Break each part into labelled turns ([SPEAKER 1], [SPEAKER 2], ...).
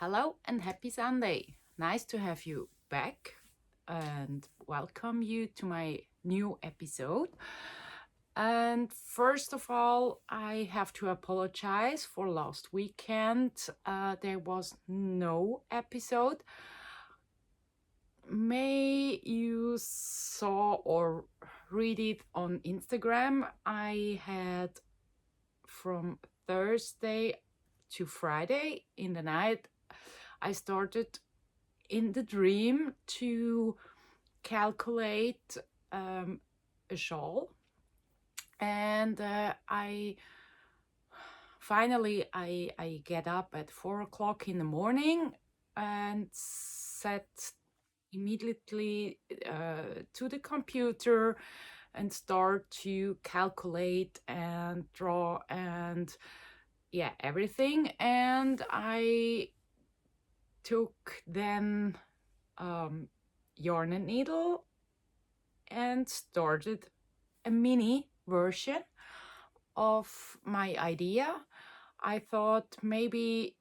[SPEAKER 1] Hello and happy Sunday. Nice to have you back and welcome you to my new episode. And first of all, I have to apologize for last weekend. There was no episode. May you saw or read it on Instagram. I had from Thursday to Friday in the night, I started in the dream to calculate a shawl, and I finally I get up at 4 o'clock in the morning and set immediately to the computer and start to calculate and draw and everything. And I took then yarn and needle and started a mini version of my idea. I thought maybe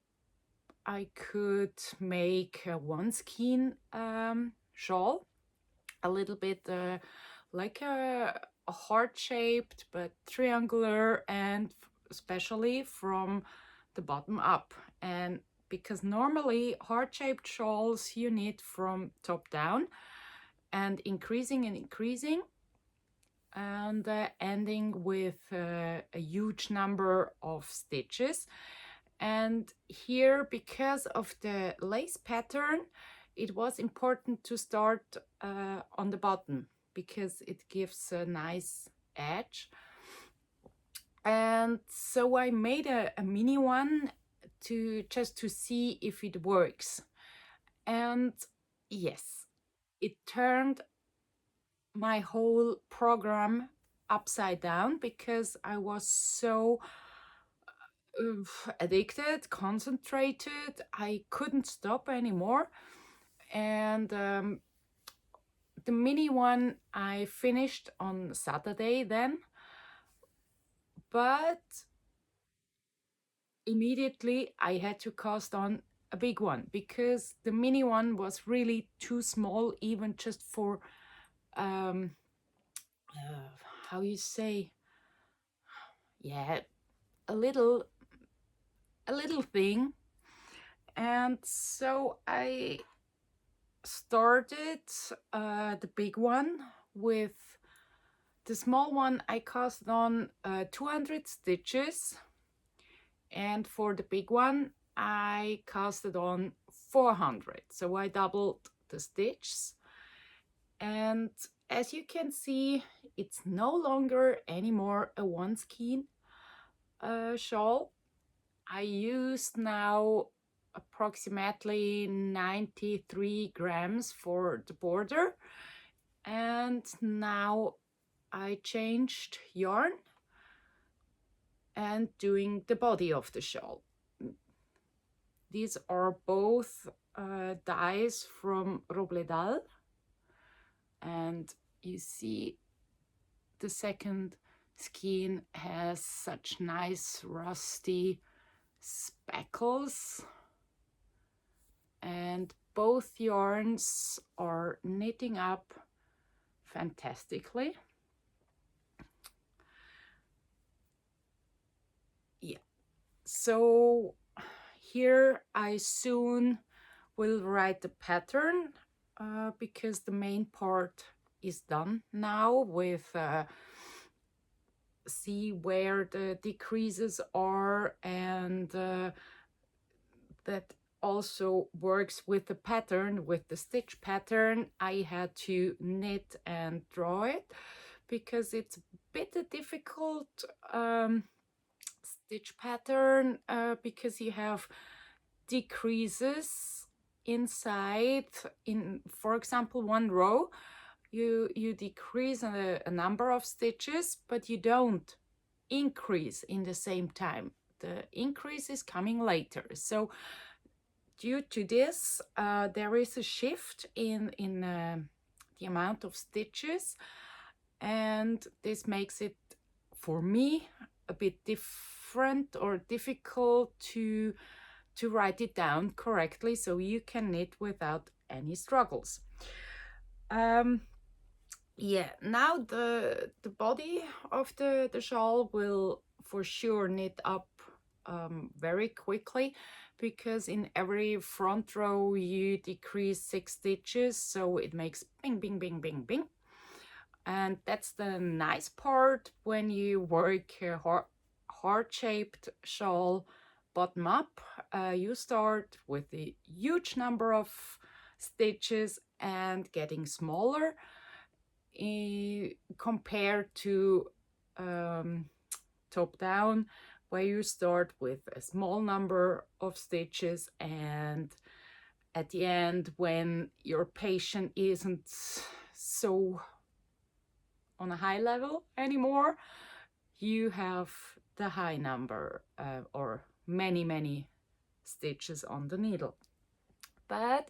[SPEAKER 1] I could make a one skein shawl, a little bit like a heart shaped but triangular, and especially from the bottom up. And because normally heart shaped shawls you knit from top down and increasing and ending with a huge number of stitches. And here, because of the lace pattern, it was important to start on the bottom because it gives a nice edge. And so I made a mini one to see if it works. And yes, it turned my whole program upside down because I was so addicted, concentrated. I couldn't stop anymore. And the mini one I finished on Saturday then, but immediately I had to cast on a big one because the mini one was really too small, even just for um how you say, yeah, a little thing. And so I started the big one. With the small one I cast on 200 stitches, and for the big one I casted on 400, so I doubled the stitches. And as you can see, it's no longer anymore a one skein shawl. I used now approximately 93 grams for the border, and now I changed yarn and doing the body of the shawl. These are both dyes from Robledal, and you see the second skein has such nice rusty speckles, and both yarns are knitting up fantastically. Yeah, so here I soon will write the pattern because the main part is done now. With see where the decreases are, and that also works with the pattern, with the stitch pattern. I had to knit and draw it because it's a bit a difficult stitch pattern because you have decreases inside. In, for example, one row you decrease a number of stitches, but you don't increase in the same time. The increase is coming later. So due to this, there is a shift in the amount of stitches, and this makes it, for me, a bit different or difficult to to write it down correctly so you can knit without any struggles. Yeah, now the body of the shawl will for sure knit up very quickly, because in every front row you decrease 6 stitches, so it makes bing bing bing bing bing. And that's the nice part when you work a heart-shaped shawl bottom up. You start with a huge number of stitches and getting smaller compared to top down, where you start with a small number of stitches, and at the end, when your patient isn't so on a high level anymore, you have the high number or many stitches on the needle. But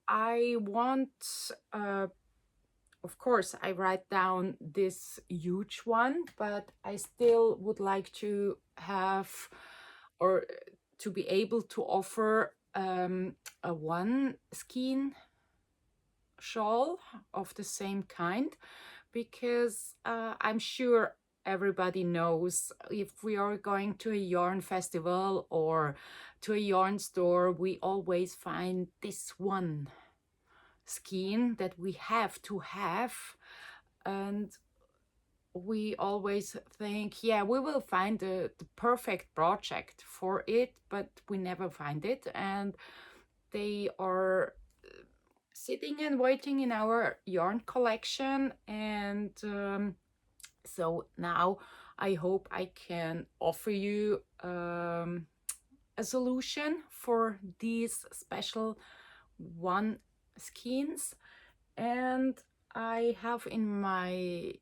[SPEAKER 1] I want of course, I write down this huge one, but I still would like to have, or to be able to offer a one skein shawl of the same kind, because I'm sure everybody knows, if we are going to a yarn festival or to a yarn store, we always find this one skein that we have to have, and we always think, yeah, we will find the perfect project for it, but we never find it, and they are sitting and waiting in our yarn collection. And so now I hope I can offer you a solution for these special one skeins. And I have in my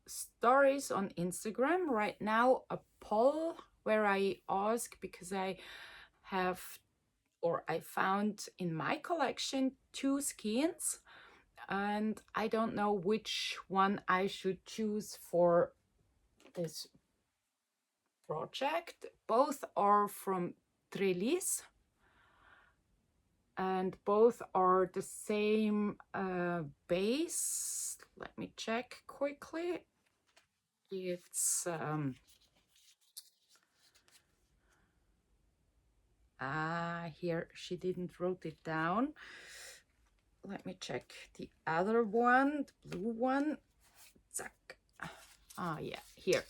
[SPEAKER 1] stories on Instagram right now a poll where I ask, because I have, or I found in my collection 2 skeins, and I don't know which one I should choose for this project. Both are from Trellis, and both are the same base. Let me check quickly. It's here she didn't wrote it down. Let me check the other one, the blue one. Zack. Yeah, here.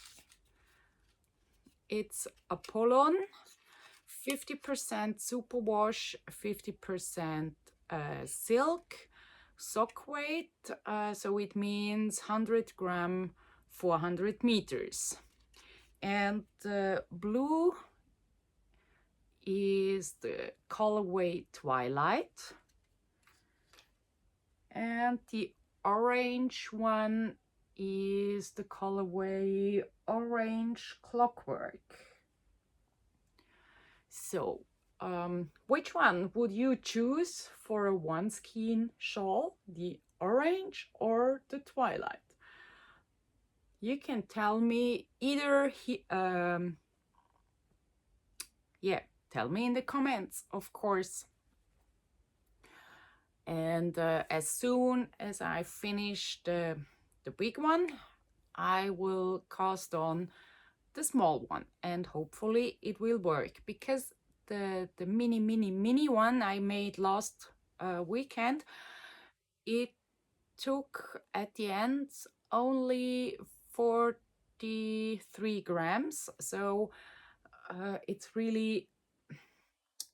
[SPEAKER 1] It's Apollon, 50% superwash, 50% silk, sock weight, so it means 100 gram, 400 meters. And the blue is the colorway Twilight, and the orange one is the colorway Orange Clockwork. So which one would you choose for a one skein shawl, the orange or the Twilight? You can tell me either yeah, tell me in the comments, of course. And as soon as I finish the big one, I will cast on the small one, and hopefully it will work, because the mini one I made last weekend, it took at the end only 43 grams, so it's really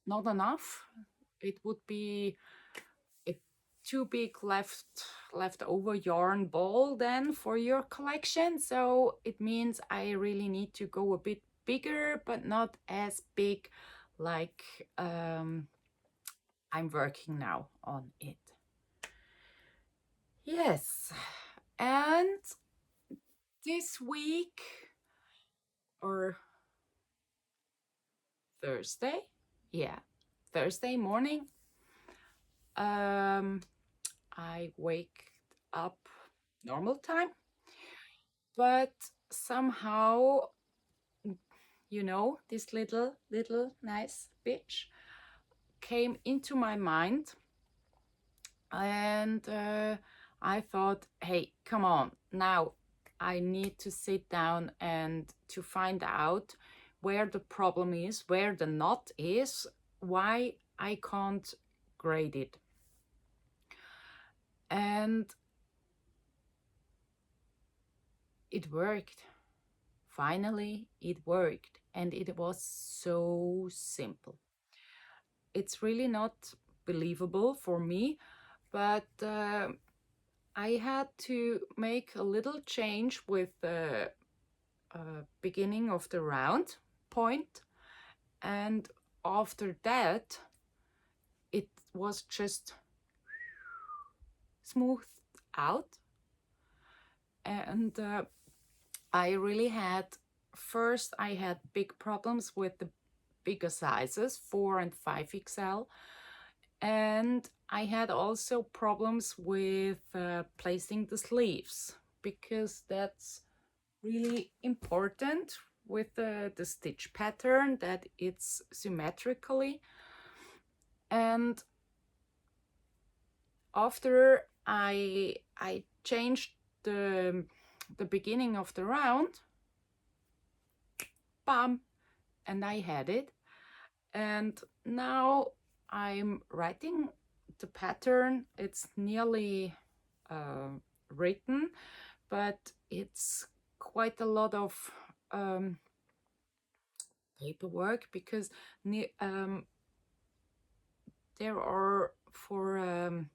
[SPEAKER 1] not enough. It would be a too big leftover yarn ball then for your collection, so it means I really need to go a bit bigger, but not as big like I'm working now on it. Yes, and this week, or Thursday, yeah, Thursday morning, I wake up normal time, but somehow, you know, this little nice bitch came into my mind, and I thought, hey, come on, now I need to sit down and to find out where the problem is, where the knot is, why I can't grade it. And it worked. Finally, it worked, and it was so simple. It's really not believable for me, but I had to make a little change with the beginning of the round point, and after that it was just smoothed out. And I really had, first I had big problems with the bigger sizes, 4 and 5XL, and I had also problems with placing the sleeves, because that's really important with the stitch pattern, that it's symmetrically. And after I changed the beginning of the round, bam, and I had it. And now I'm writing the pattern. It's nearly written, but it's quite a lot of paperwork, because there are, for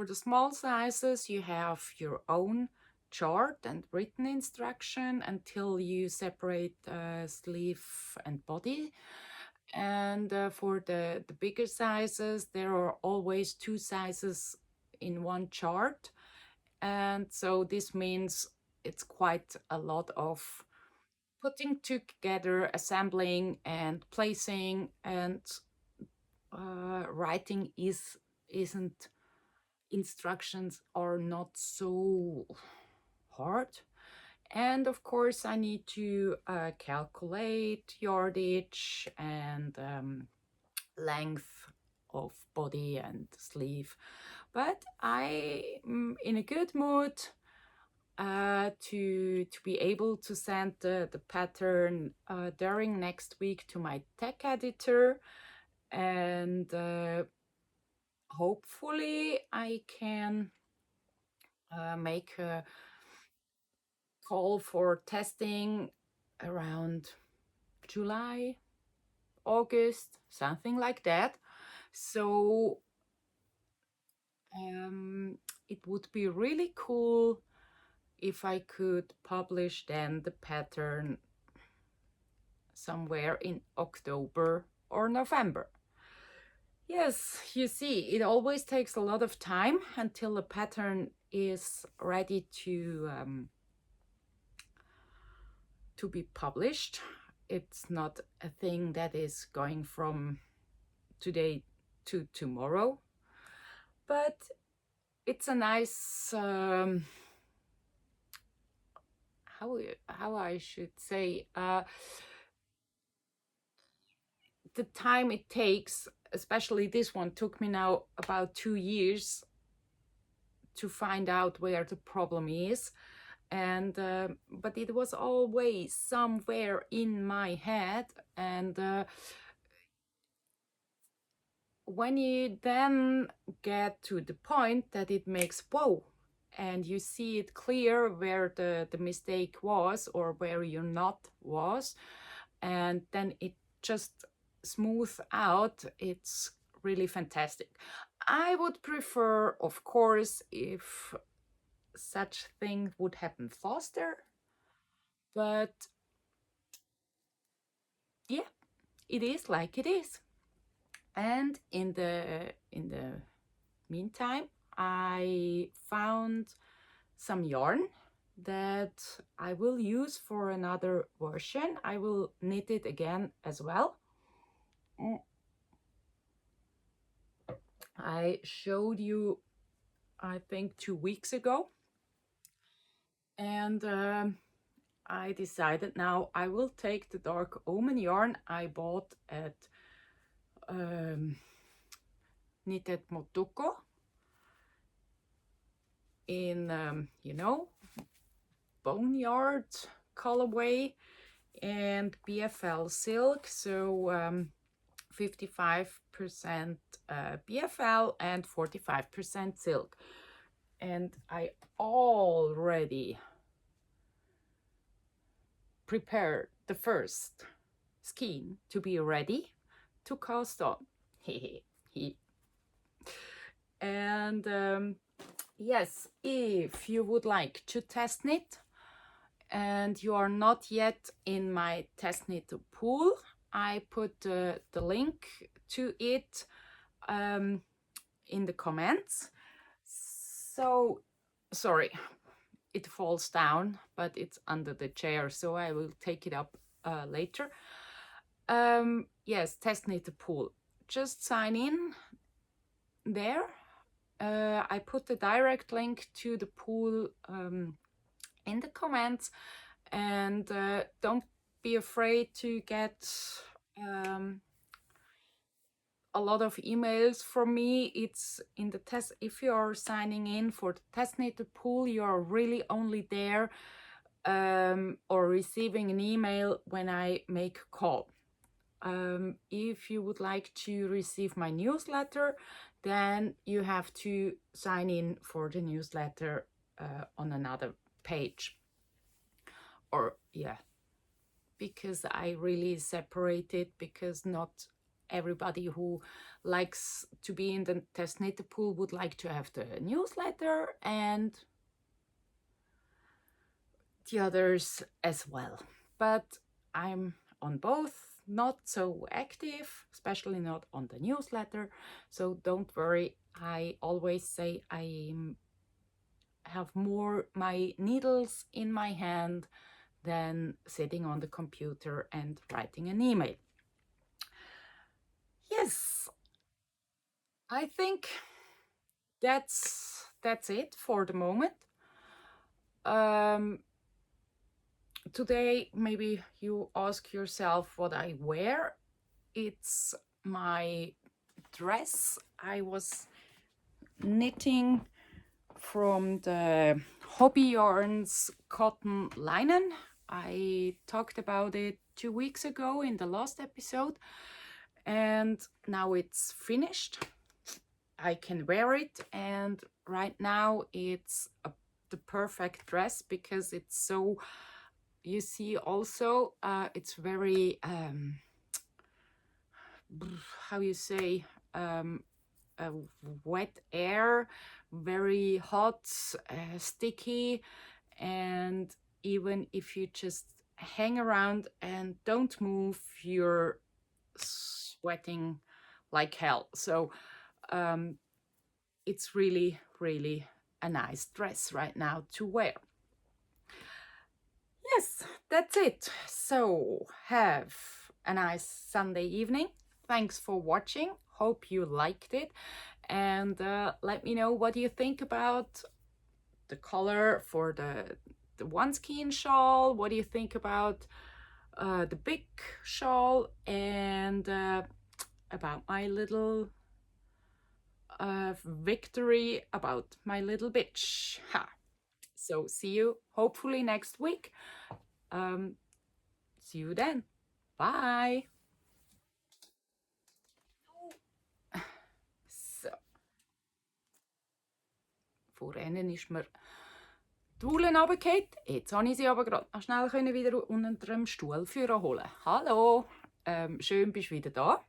[SPEAKER 1] the small sizes, you have your own chart and written instruction until you separate sleeve and body. And for the bigger sizes, there are always 2 sizes in one chart. And so this means it's quite a lot of putting together, assembling and placing, and writing isn't, instructions are not so hard. And of course I need to calculate yardage and length of body and sleeve. But I'm in a good mood to be able to send the pattern during next week to my tech editor, and hopefully I can make a call for testing around July, August, something like that. So it would be really cool if I could publish then the pattern somewhere in October or November. Yes, you see, it always takes a lot of time until a pattern is ready to be published. It's not a thing that is going from today to tomorrow, but it's a nice how I should say, the time it takes, especially this one took me now about 2 years to find out where the problem is. And but it was always somewhere in my head. And when you then get to the point that it makes whoa, and you see it clear where the mistake was or where your knot was, and then it just smooth out, it's really fantastic. I would prefer, of course, if such thing would happen faster, but yeah, it is like it is. And in the meantime, I found some yarn that I will use for another version. I will knit it again as well. I showed you, I think, 2 weeks ago, and I decided now I will take the Dark Omen yarn I bought at knitted Motoko in, boneyard colorway, and BFL silk, so 55% BFL and 45% silk. And I already prepared the first skein to be ready to cast on. And yes, if you would like to test knit and you are not yet in my test knit pool, I put the link to it in the comments. So sorry, it falls down, but it's under the chair, so I will take it up later. Yes, test knit pool. Just sign in there. I put the direct link to the pool in the comments, and don't be afraid to get a lot of emails from me. It's in the test. If you are signing in for the test knit pool, you are really only there or receiving an email when I make a call. If you would like to receive my newsletter, then you have to sign in for the newsletter on another page. Or yeah, because I really separate it, because not everybody who likes to be in the test knit pool would like to have the newsletter, and the others as well. But I'm on both, not so active, especially not on the newsletter, so don't worry. I always say I have more my needles in my hand than sitting on the computer and writing an email. Yes, I think that's it for the moment. Today, maybe you ask yourself what I wear. It's my dress I was knitting from the Hobby Yarns cotton linen. I talked about it 2 weeks ago in the last episode, and now it's finished. I can wear it, and right now it's the perfect dress because it's so, you see also, it's very, how you say, wet air, very hot, sticky, and even if you just hang around and don't move, you're sweating like hell. So it's really, really a nice dress right now to wear. Yes, that's it. So have a nice Sunday evening. Thanks for watching. Hope you liked it, and let me know what you think about the color for the one skein shawl. What do you think about the big shawl, and about my little victory about my little bitch. Ha. So see you hopefully next week. See you then. Bye. So. Vorhin ist mir die Wolle runtergefallen. Jetzt konnte ich sie aber gerade noch schnell wieder unter dem Stuhl holen. Hallo, schön bist du wieder da.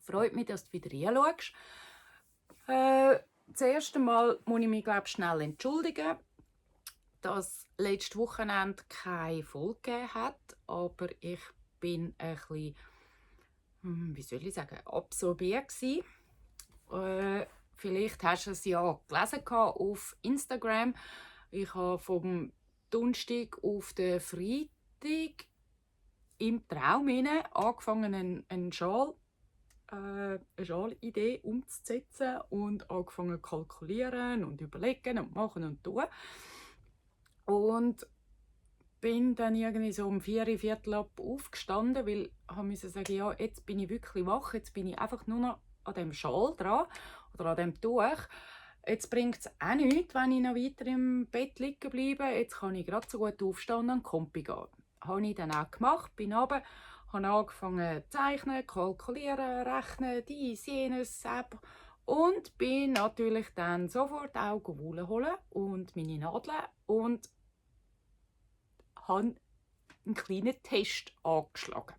[SPEAKER 1] Freut mich, dass du wieder reinschaust. Das erste Mal muss ich mich, glaube schnell entschuldigen, dass letztes Wochenende keine Folge gegeben hat, aber ich bin ein bisschen, wie soll ich sagen, absorbiert gewesen. Vielleicht hast du es ja gelesen auf Instagram. Ich habe vom Donnerstag auf den Freitag im Traum angefangen, eine Schalidee umzusetzen und angefangen zu kalkulieren und überlegen und machen und tun. Und bin dann irgendwie so um 4, Viertel ab aufgestanden, weil ich musste sagen, ja, jetzt bin ich wirklich wach, jetzt bin ich einfach nur noch an dem Schal dran oder an dem Tuch. Jetzt bringt es auch nichts, wenn ich noch weiter im Bett liegen bleibe. Jetzt kann ich gerade so gut aufstehen und an den Kompi gehen. Das habe ich dann auch gemacht, bin runter, habe angefangen zu zeichnen, kalkulieren, rechnen, dies, jenes, und bin natürlich dann sofort Augenwolle holen und meine Nadeln und habe einen kleinen Test angeschlagen.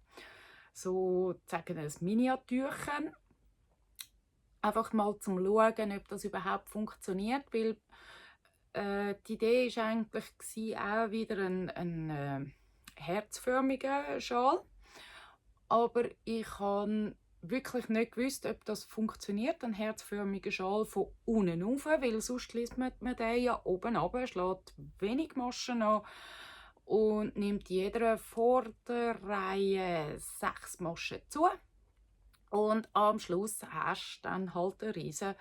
[SPEAKER 1] Sozusagen ein Miniatürchen. Einfach mal zum Schauen, ob das überhaupt funktioniert, weil die Idee war eigentlich auch wieder ein herzförmiger Schal. Aber ich habe wirklich nicht gewusst, ob das funktioniert, ein herzförmiger Schal von unten rauf, weil sonst liest man den ja oben runter, schlägt wenig Maschen an und nimmt jeder Vorderreihe 6 Maschen zu. Und am Schluss hast du dann halt eine riesige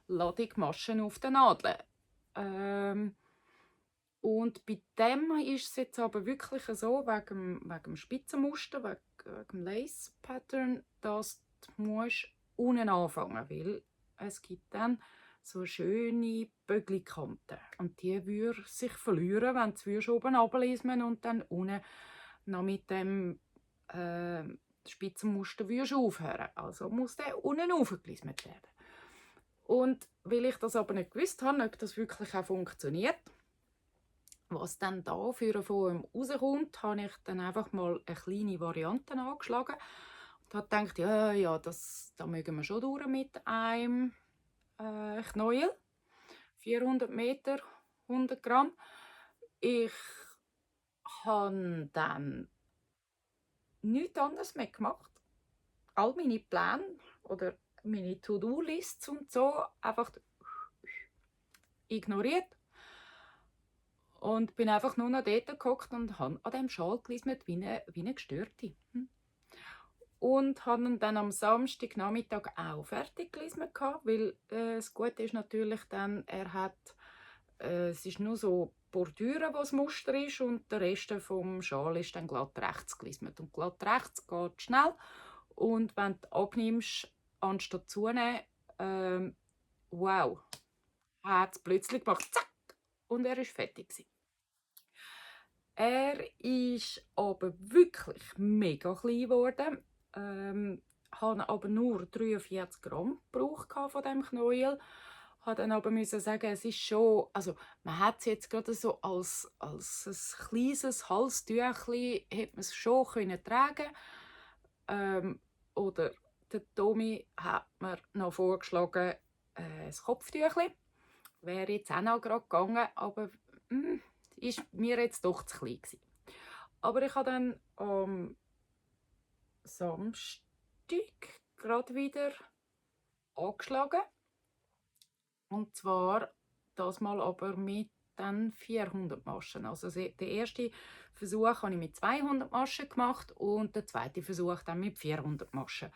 [SPEAKER 1] Ladung Maschen auf den Nadeln. Und bei dem ist es jetzt aber wirklich so, wegen dem Spitzenmuster, wegen dem Lace-Pattern, dass du unten anfangen musst, weil es gibt dann so schöne Böglikanten. Und die würden sich verlieren, wenn du oben runterliest und dann unten noch mit dem Spitzenmuster aufhören. Also muss der unten aufgelismet werden. Und weil ich das aber nicht gewusst habe, ob das wirklich auch funktioniert, was dann da für eine Form rauskommt, habe ich dann einfach mal eine kleine Variante angeschlagen und habe gedacht, ja, da mögen wir schon durch mit einem Knäuel. 400 Meter, 100 Gramm. Ich habe dann nichts anderes mehr gemacht. All meine Pläne oder meine To-Do-Lists und so einfach ignoriert. Und bin einfach nur noch dort gehockt und habe an diesem Schal gelismet wie eine Gestörte. Und habe ihn dann am Samstagnachmittag auch fertig gelismet, weil das Gute ist natürlich dann, es ist nur so Bordüre, was das Muster ist, und der Rest vom Schal ist dann glatt rechts gelismet. Und glatt rechts geht schnell. Und wenn du abnimmst, anstatt zunehmen, wow, hat es plötzlich gemacht, zack, und er war fertig gewesen. Er ist aber wirklich mega klein geworden. Hatte aber nur 43 Gramm Gebrauch von diesem Knäuel. Habe dann aber müssen sagen, es ist schon, also man hat es jetzt gerade so als ein kleines Halstüchli hätte man es schon können tragen. Oder der Tommy hat mir noch vorgeschlagen, ein Kopftüchli. Wäre jetzt auch noch gerade gegangen, aber ist mir jetzt doch zu klein gewesen. Aber ich habe dann am Samstag gerade wieder angeschlagen. Und zwar das mal aber mit dann 400 Maschen. Also der erste Versuch habe ich mit 200 Maschen gemacht und der zweite Versuch dann mit 400 Maschen.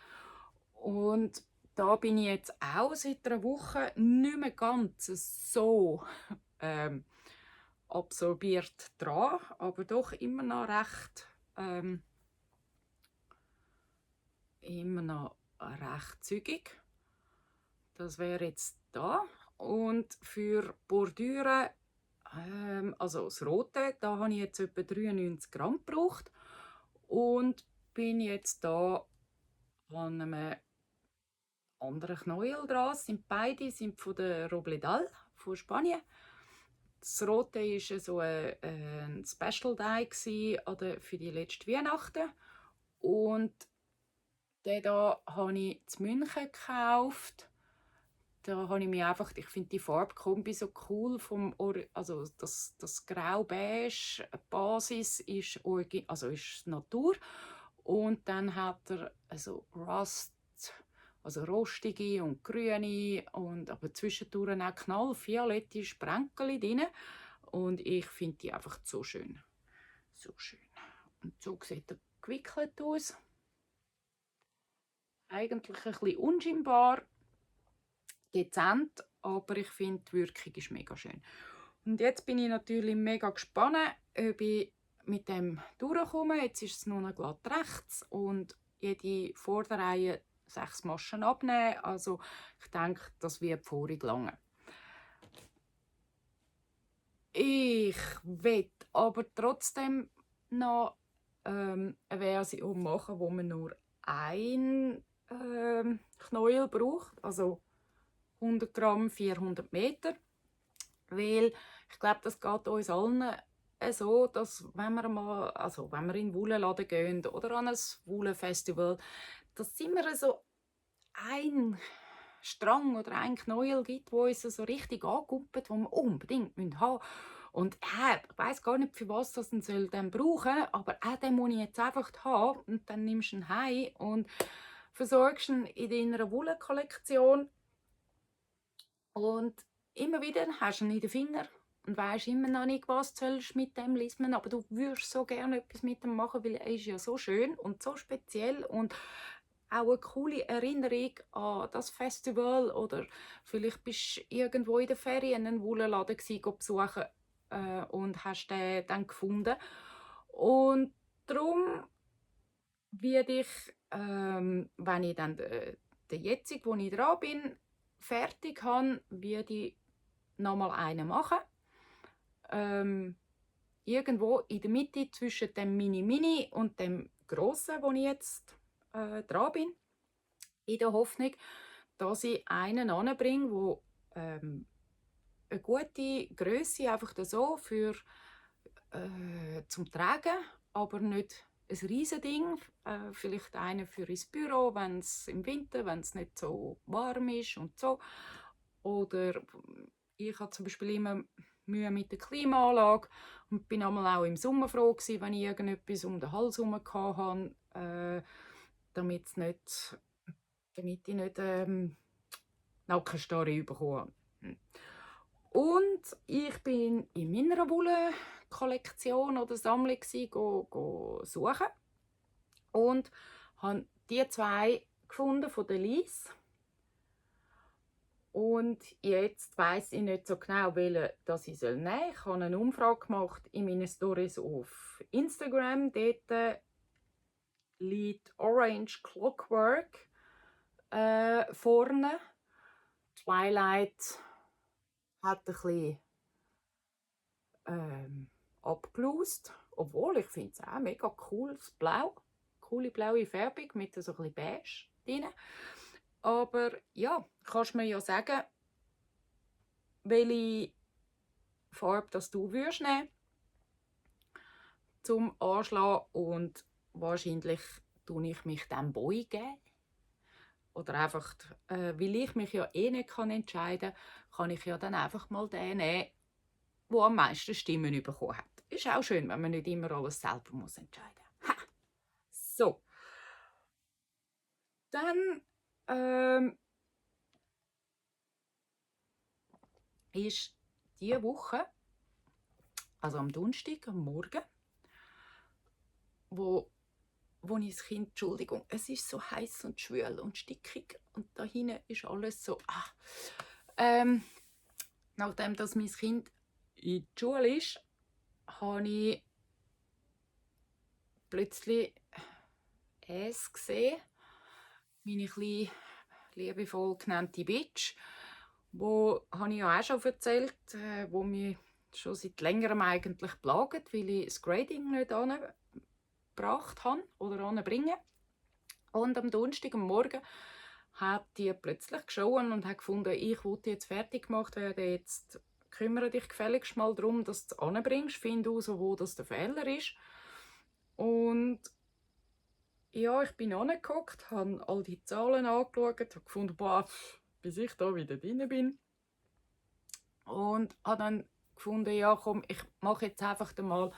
[SPEAKER 1] Und da bin ich jetzt auch seit einer Woche nicht mehr ganz so absorbiert dran, aber doch immer noch recht zügig. Das wäre jetzt da. Und für Bordüre, also das Rote, da habe ich jetzt etwa 93 Gramm gebraucht und bin jetzt da an einem anderen Knäuel dran. Beide sind von der Robledal von Spanien. Das Rote war so ein Special Dye für die letzte Weihnachten. Und den hier habe ich in München gekauft. Da habe ich mir einfach, ich finde die Farbkombi so cool, also das Grau-Beige Basis ist, ist Natur. Und dann hat er also Rust, also rostige und grüne, aber zwischendurch auch knallviolette Sprenkel drin. Und ich finde die einfach so schön. So schön. Und so sieht er gewickelt aus. Eigentlich ein bisschen unscheinbar, dezent, aber ich finde, die Wirkung ist mega schön. Und jetzt bin ich natürlich mega gespannt, ob ich mit dem durchkomme. Jetzt ist es nur noch glatt rechts und jede Vorderreihe 6 Maschen abnehmen. Also ich denke, das wird vorig lange. Ich will aber trotzdem noch eine Version machen, wo man nur ein Knäuel braucht, also 100 Gramm, 400 Meter. Weil ich glaube, das geht uns allen so, dass wenn wir wenn wir in den Wollenladen gehen oder an ein Wollenfestival, dass es immer so ein Strang oder ein Knäuel gibt, wo uns so richtig angumpelt, wo wir unbedingt haben müssen. Und ich weiss gar nicht, für was das dann soll dann brauchen, aber den muss ich jetzt einfach haben. Und dann nimmst du ihn heim und versorgst ihn in deiner Wollenkollektion. Und immer wieder hast du ihn in den Fingern und weisst immer noch nicht, was du mit dem lismen, aber du würdest so gerne etwas mit dem machen, weil er ist ja so schön und so speziell und auch eine coole Erinnerung an das Festival oder vielleicht bist du irgendwo in den Ferien einen Wollenladen besuchen und hast den dann gefunden. Und darum werde ich, wenn ich dann den jetzigen, wo ich dran bin, fertig habe, werde ich nochmal einen machen. Irgendwo in der Mitte zwischen dem Mini-Mini und dem Grossen, wo ich jetzt dran bin. In der Hoffnung, dass ich einen anbringe, der eine gute Grösse einfach so für zum Tragen, aber nicht ein riesen Ding. Vielleicht einen für ins Büro, wenn es im Winter, wenn es nicht so warm ist und so. Oder ich habe zum Beispiel immer Mühe mit der Klimaanlage und bin einmal auch im Sommer froh gewesen, wenn ich irgendetwas um den Hals herum hatte, damit ich nicht Nackenstarre bekomme. Und ich bin in meiner Wollenkollektion oder Sammlung suchen und habe die 2 gefunden von der Lies. Und jetzt weiss ich nicht so genau, welche das ich nehmen soll. Ich habe eine Umfrage gemacht in meinen Stories auf Instagram. Dort liegt Orange Clockwork vorne. Twilight hat ein bisschen abgelöst. Obwohl, ich finde es auch mega cooles Blau. Coole blaue Färbung mit so ein bisschen Beige drin. Aber ja, kannst du mir ja sagen, welche Farbe das du würdest nehmen zum Anschlagen. Und wahrscheinlich tue ich mich dann beugen. Oder einfach, weil ich mich ja eh nicht entscheiden kann ich ja dann einfach mal den nehmen, der am meisten Stimmen bekommen hat. Ist auch schön, wenn man nicht immer alles selber muss entscheiden muss. Ha! So. Dann ist diese Woche, also am Donnerstag, am Morgen, wo ich das Kind, Entschuldigung, es ist so heiß und schwül und stickig und da hinten ist alles so, nachdem dass mein Kind in der Schule ist, habe ich plötzlich es gesehen, meine kleine, liebevoll genannte Bitch, wo habe ich ja auch schon erzählt, wo mich schon seit längerem eigentlich plagt, weil ich das Grading nicht angebracht habe oder anbringen. Und am Donnerstag am Morgen hat die plötzlich geschaut und hat gefunden, ich wollte jetzt fertig gemacht werden, jetzt kümmere dich gefälligst mal darum, dass du es anbringst, finde heraus, wo das der Fehler ist. Und ja, ich bin angeguckt, habe all die Zahlen angeschaut, habe gefunden, boah, bis ich da wieder drin bin. Und habe dann gefunden, ja komm, ich mache jetzt einfach mal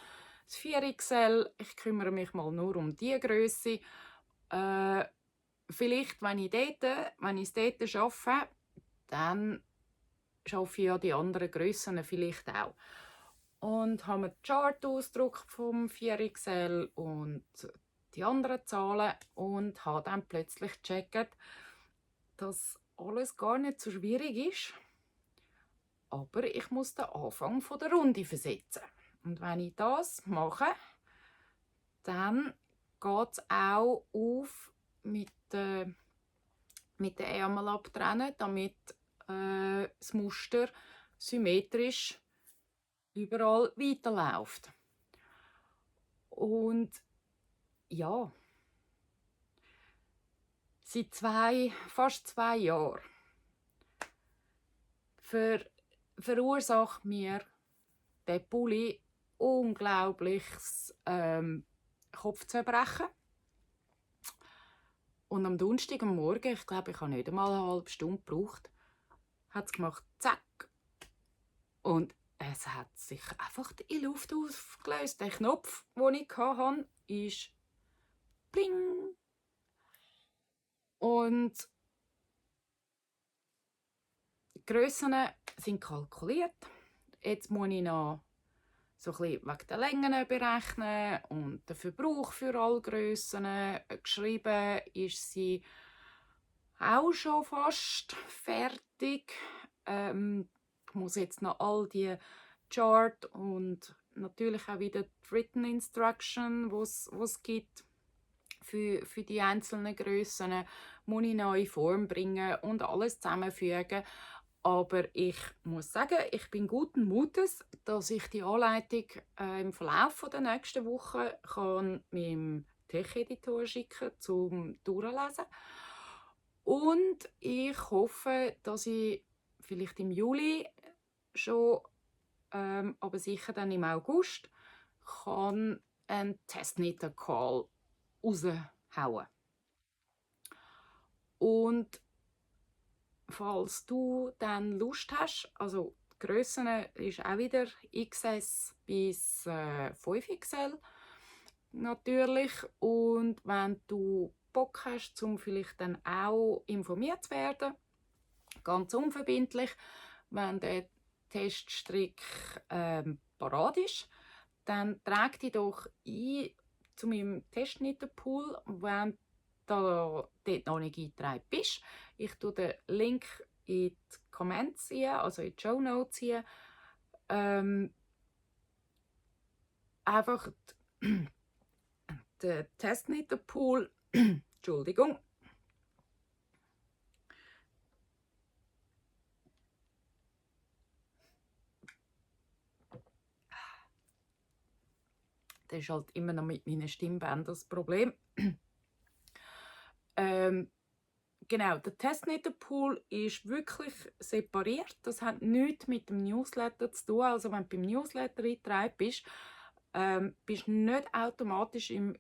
[SPEAKER 1] das 4XL, ich kümmere mich mal nur um diese Grösse. Vielleicht, wenn ich es dort schaffe, dann schaffe ich ja die anderen Grössen vielleicht auch. Und habe mir die Chart ausgedruckt vom 4XL und die anderen Zahlen und habe dann plötzlich gecheckt, dass alles gar nicht so schwierig ist. Aber ich muss den Anfang der Runde versetzen. Und wenn ich das mache, dann geht es auch auf mit den Ärmel abtrennen, damit das Muster symmetrisch überall weiterläuft. Und ja, seit fast 2 Jahren verursacht mir der Pulli unglaubliches Kopfzerbrechen. Und am Donnerstag am Morgen, ich glaube, ich habe nicht einmal eine halbe Stunde gebraucht, hat es gemacht, zack. Und es hat sich einfach in die Luft aufgelöst. Der Knopf, den ich hatte, ist bling. Und die Grössen sind kalkuliert. Jetzt muss ich noch so ein bisschen wegen der Längen berechnen und den Verbrauch für alle Grössen. Geschrieben ist sie auch schon fast fertig. Ich muss jetzt noch all die Chart und natürlich auch wieder die Written Instruction, was es gibt für die einzelnen Grössen, muss ich noch in Form bringen und alles zusammenfügen. Aber ich muss sagen, ich bin guten Mutes, dass ich die Anleitung im Verlauf der nächsten Woche meinem Tech-Editor schicken zum Durchlesen. Und ich hoffe, dass ich vielleicht im Juli schon, aber sicher dann im August, kann einen Testknit-Call raushauen. Und falls du dann Lust hast, also die Grössen ist auch wieder XS bis 5XL natürlich. Und wenn du Bock hast, um vielleicht dann auch informiert zu werden, ganz unverbindlich, wenn der Teststrick parat ist, dann trag dich doch ein zu meinem Testschnitterpool, wenn du dort noch nicht eingetragen bist. Ich tue den Link in die Comments hier, also in die Show Notes hier. Einfach den Testschnitterpool, Entschuldigung. Das ist halt immer noch mit meinen Stimmbändern das Problem. Genau, der Testknitterpool ist wirklich separiert. Das hat nichts mit dem Newsletter zu tun. Also wenn du beim Newsletter eingetragen bist, bist du nicht automatisch im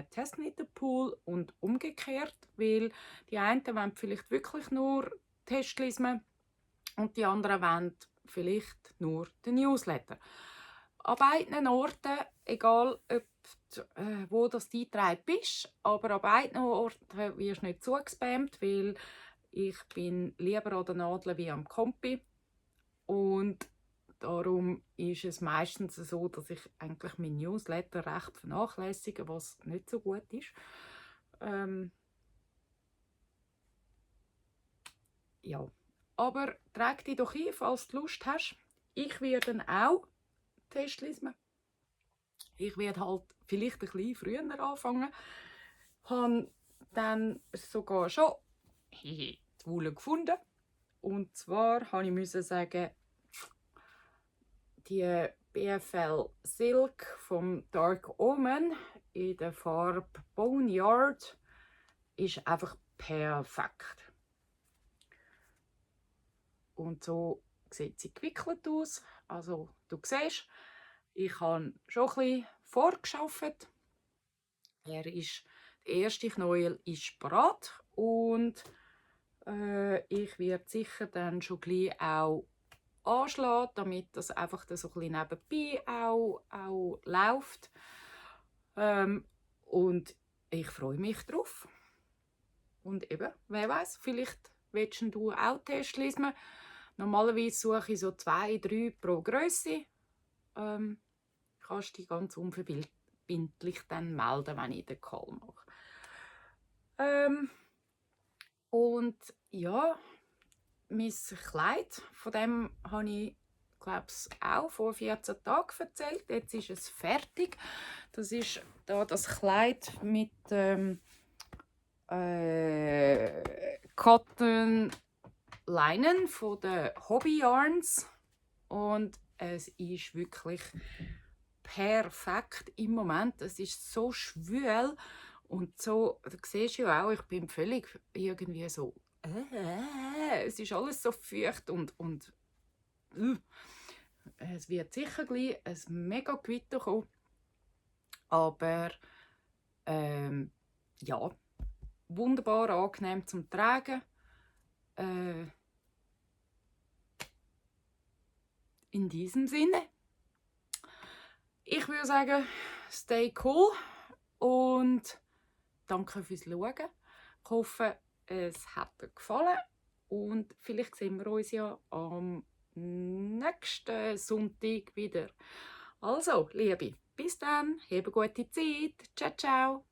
[SPEAKER 1] Testknitterpool und umgekehrt, weil die einen wollen vielleicht wirklich nur Testlismen und die anderen wollen vielleicht nur den Newsletter. An beiden Orten, egal ob wo du eingetragen bist, aber an beiden Orten wirst du nicht zugespammt, weil ich bin lieber an der Nadel wie am Kompi. Und darum ist es meistens so, dass ich eigentlich mein Newsletter recht vernachlässige, was nicht so gut ist. Ja, aber trag dich doch ein, falls du Lust hast. Ich werde dann auch Testlismen. Ich werde halt vielleicht ein bisschen früher anfangen. Habe dann sogar schon die Wolle gefunden. Und zwar musste ich sagen, die BFL Silk vom Dark Omen in der Farbe Boneyard ist einfach perfekt. Und so sieht sie gewickelt aus. Also du siehst, ich habe schon ein bisschen vorgeschafft. Der erste Knäuel ist bereit und ich werde sicher dann schon gleich auch anschlagen, damit das einfach so ein bisschen nebenbei auch läuft. Und ich freue mich drauf. Und eben, wer weiß, vielleicht willst du auch Testlismen. Normalerweise suche ich so 2, 3 pro Grösse. Kannst dich ganz unverbindlich dann melden, wenn ich den Call mache. Und ja, mein Kleid, von dem habe ich glaube ich, auch vor 14 Tagen erzählt. Jetzt ist es fertig. Das ist da das Kleid mit Cotton Leinen von den Hobby Yarns. Und es ist wirklich perfekt im Moment. Es ist so schwül und so, du siehst ja auch, ich bin völlig irgendwie so, es ist alles so feucht und es wird sicher gleich ein mega Gewitter kommen, aber ja, wunderbar angenehm zum Tragen. In diesem Sinne, ich würde sagen, stay cool und danke fürs Schauen. Ich hoffe, es hat dir gefallen und vielleicht sehen wir uns ja am nächsten Sonntag wieder. Also, Liebe, bis dann, habe eine gute Zeit. Ciao, ciao.